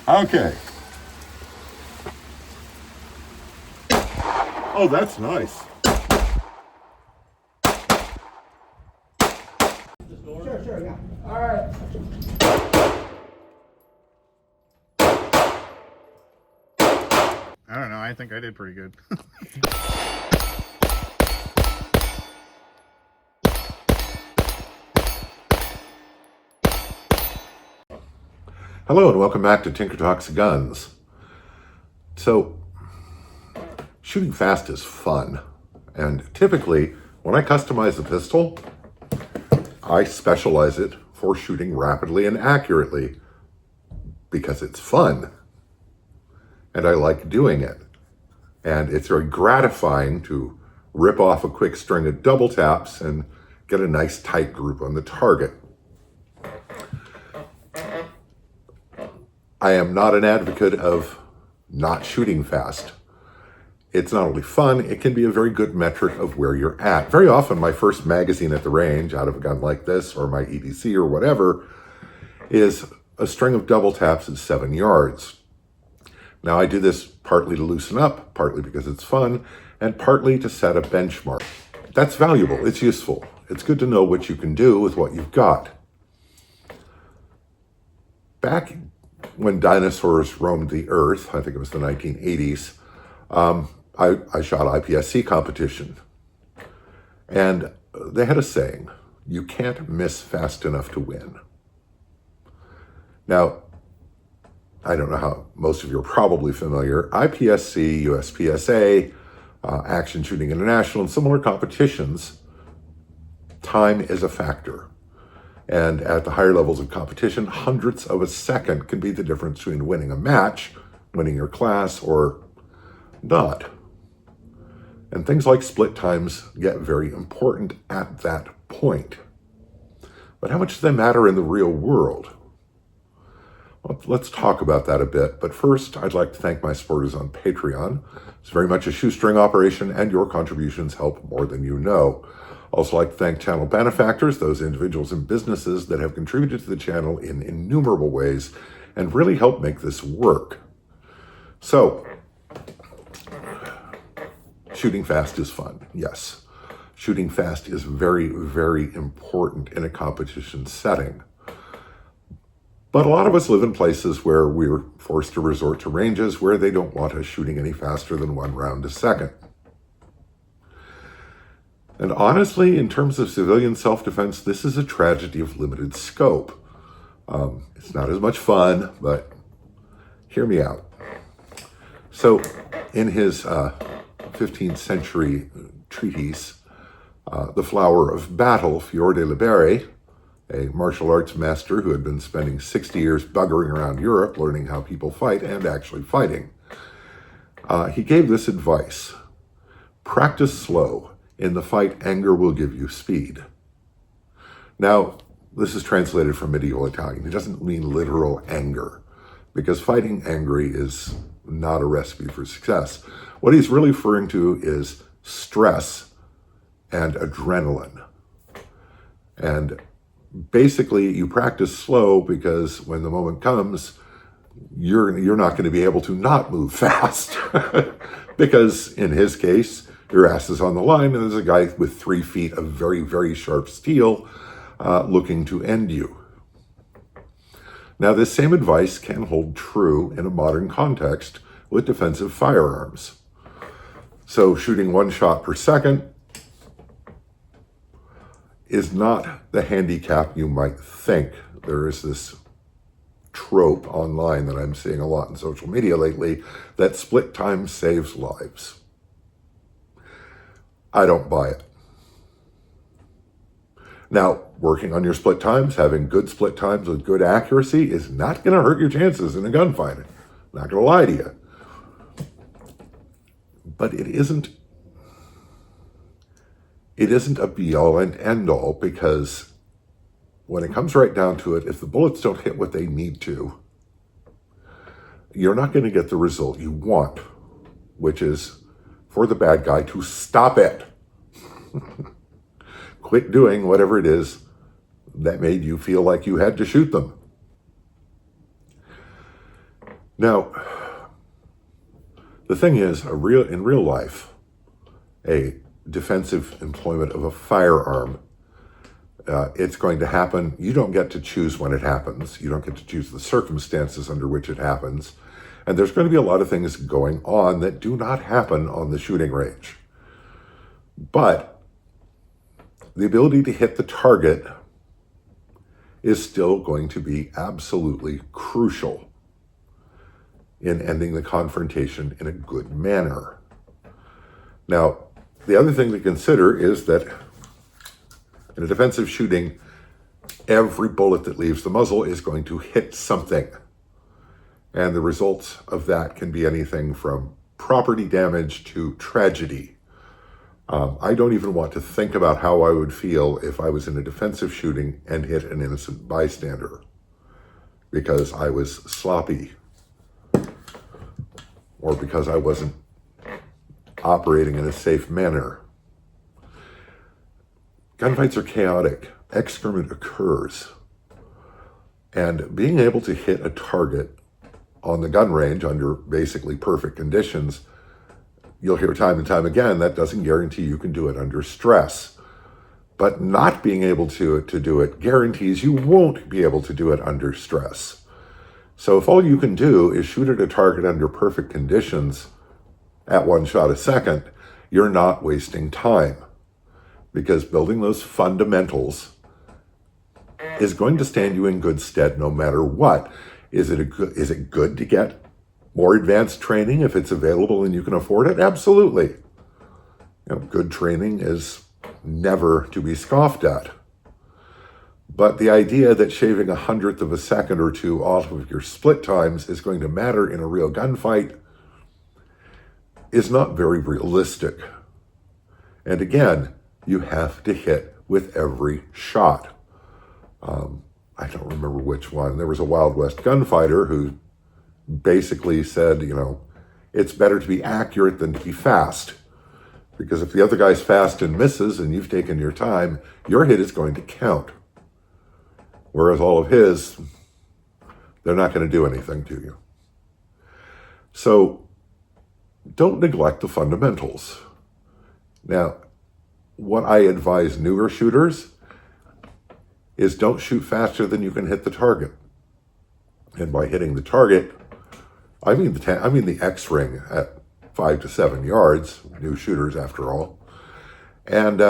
Okay. Oh, that's nice. Sure, yeah. All right. I don't know. I think I did pretty good. Hello and welcome back to Tinker Talks Guns. So, shooting fast is fun. And typically, when I customize a pistol, I specialize it for shooting rapidly and accurately because it's fun. And I like doing it. And it's very gratifying to rip off a quick string of double taps and get a nice tight group on the target. I am not an advocate of not shooting fast. It's not only fun, it can be a very good metric of where you're at. Very often, my first magazine at the range out of a gun like this, or my EDC or whatever, is a string of double taps at 7 yards. Now, I do this partly to loosen up, partly because it's fun, and partly to set a benchmark. That's valuable, it's useful. It's good to know what you can do with what you've got. Back when dinosaurs roamed the earth, I think it was the 1980s, I shot IPSC competition. And they had a saying, you can't miss fast enough to win. Now, I don't know how most of you are probably familiar. IPSC, USPSA, Action Shooting International, and similar competitions, time is a factor. And at the higher levels of competition, hundredths of a second can be the difference between winning a match, winning your class, or not. And things like split times get very important at that point. But how much do they matter in the real world? Well, let's talk about that a bit. But first, I'd like to thank my supporters on Patreon. It's very much a shoestring operation, and your contributions help more than you know. Also like to thank channel benefactors, those individuals and businesses that have contributed to the channel in innumerable ways and really help make this work. So, shooting fast is fun, yes. Shooting fast is very, very important in a competition setting. But a lot of us live in places where we're forced to resort to ranges where they don't want us shooting any faster than 1 round a second. And honestly, in terms of civilian self-defense, this is a tragedy of limited scope. It's not as much fun, but hear me out. So, in his 15th century treatise, The Flower of Battle, Fior de Libere, a martial arts master who had been spending 60 years buggering around Europe, learning how people fight and actually fighting, he gave this advice: practice slow. In the fight, anger will give you speed. Now, this is translated from medieval Italian. It doesn't mean literal anger, because fighting angry is not a recipe for success. What he's really referring to is stress and adrenaline. And basically, you practice slow because when the moment comes, you're not going to be able to not move fast. Because in his case, your ass is on the line, and there's a guy with 3 feet of very, very sharp steel looking to end you. Now, this same advice can hold true in a modern context with defensive firearms. So shooting 1 shot per second is not the handicap you might think. There is this trope online that I'm seeing a lot in social media lately that split time saves lives. I don't buy it. Now, working on your split times, having good split times with good accuracy is not going to hurt your chances in a gunfight. I'm not going to lie to you. But it isn't a be-all and end-all, because when it comes right down to it, if the bullets don't hit what they need to, you're not going to get the result you want, which is for the bad guy to stop it. Quit doing whatever it is that made you feel like you had to shoot them. Now, the thing is, in real life, a defensive employment of a firearm, it's going to happen. You don't get to choose when it happens. You don't get to choose the circumstances under which it happens. And there's going to be a lot of things going on that do not happen on the shooting range. But the ability to hit the target is still going to be absolutely crucial in ending the confrontation in a good manner. Now, the other thing to consider is that in a defensive shooting, every bullet that leaves the muzzle is going to hit something. And the results of that can be anything from property damage to tragedy. I don't even want to think about how I would feel if I was in a defensive shooting and hit an innocent bystander because I was sloppy or because I wasn't operating in a safe manner. Gunfights are chaotic. Excrement occurs. And being able to hit a target on the gun range under basically perfect conditions, you'll hear time and time again, that doesn't guarantee you can do it under stress. But not being able to do it guarantees you won't be able to do it under stress. So if all you can do is shoot at a target under perfect conditions at one shot a second, you're not wasting time. Because building those fundamentals is going to stand you in good stead no matter what. Is it good to get more advanced training if it's available and you can afford it? Absolutely. Good training is never to be scoffed at. But the idea that shaving 1/100 of a second or two off of your split times is going to matter in a real gunfight is not very realistic. And again, you have to hit with every shot. I don't remember which one. There was a Wild West gunfighter who basically said, it's better to be accurate than to be fast. Because if the other guy's fast and misses and you've taken your time, your hit is going to count. Whereas all of his, they're not going to do anything to you. So don't neglect the fundamentals. Now, what I advise newer shooters is don't shoot faster than you can hit the target. And by hitting the target, I mean the X-ring at 5 to 7 yards, new shooters after all. And,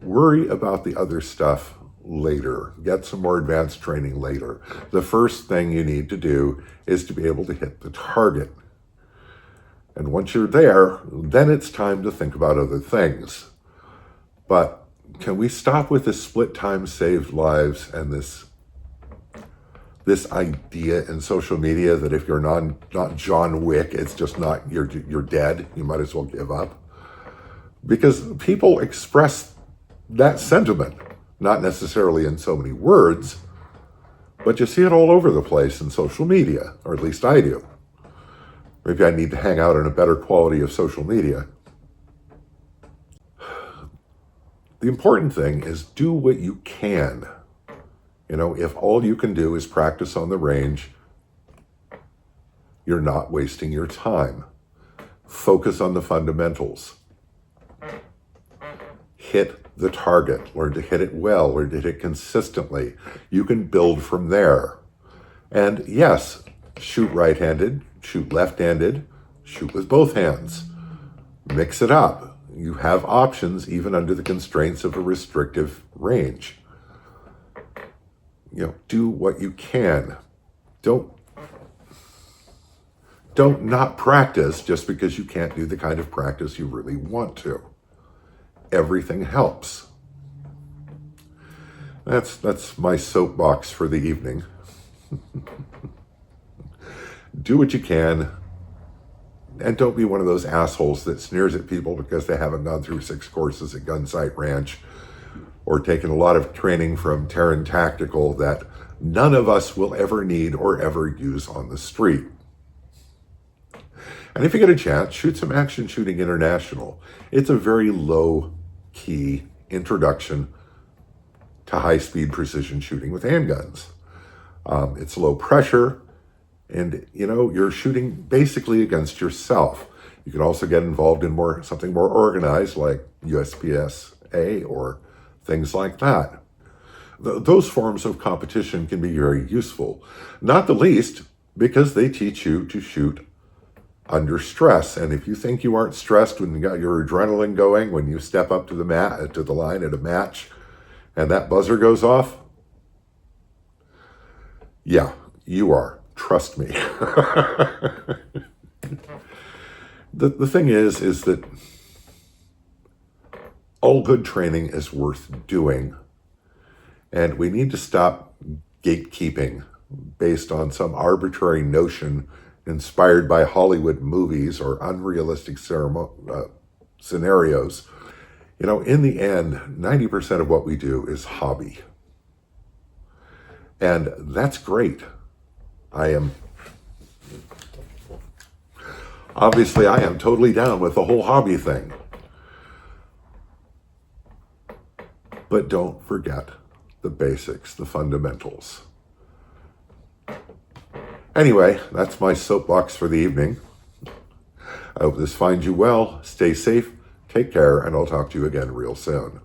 worry about the other stuff later. Get some more advanced training later. The first thing you need to do is to be able to hit the target. And once you're there, then it's time to think about other things. But can we stop with this split time saved lives and this idea in social media that if you're not John Wick, it's just not, you're dead. You might as well give up. Because people express that sentiment, not necessarily in so many words, but you see it all over the place in social media, or at least I do. Maybe I need to hang out in a better quality of social media. The important thing is do what you can. If all you can do is practice on the range, you're not wasting your time. Focus on the fundamentals. Hit the target. Learn to hit it well. Learn to hit it consistently. You can build from there. And yes, shoot right-handed, shoot left-handed, shoot with both hands. Mix it up. You have options even under the constraints of a restrictive range. Do what you can. Don't not practice just because you can't do the kind of practice you really want to. Everything helps. That's my soapbox for the evening. Do what you can. And don't be one of those assholes that sneers at people because they haven't gone through 6 courses at Gunsight Ranch or taken a lot of training from Terran Tactical that none of us will ever need or ever use on the street. And if you get a chance, shoot some Action Shooting International. It's a very low-key introduction to high-speed precision shooting with handguns. It's low pressure, and you're shooting basically against yourself. You can also get involved in something more organized like USPSA or things like that. Those forms of competition can be very useful, not the least because they teach you to shoot under stress. And if you think you aren't stressed when you got your adrenaline going, when you step up to the line at a match and that buzzer goes off, yeah, you are. Trust me. The thing is that all good training is worth doing. And we need to stop gatekeeping based on some arbitrary notion inspired by Hollywood movies or unrealistic scenarios. In the end, 90% of what we do is hobby. And that's great. Obviously, I am totally down with the whole hobby thing. But don't forget the basics, the fundamentals. Anyway, that's my soapbox for the evening. I hope this finds you well. Stay safe, take care, and I'll talk to you again real soon.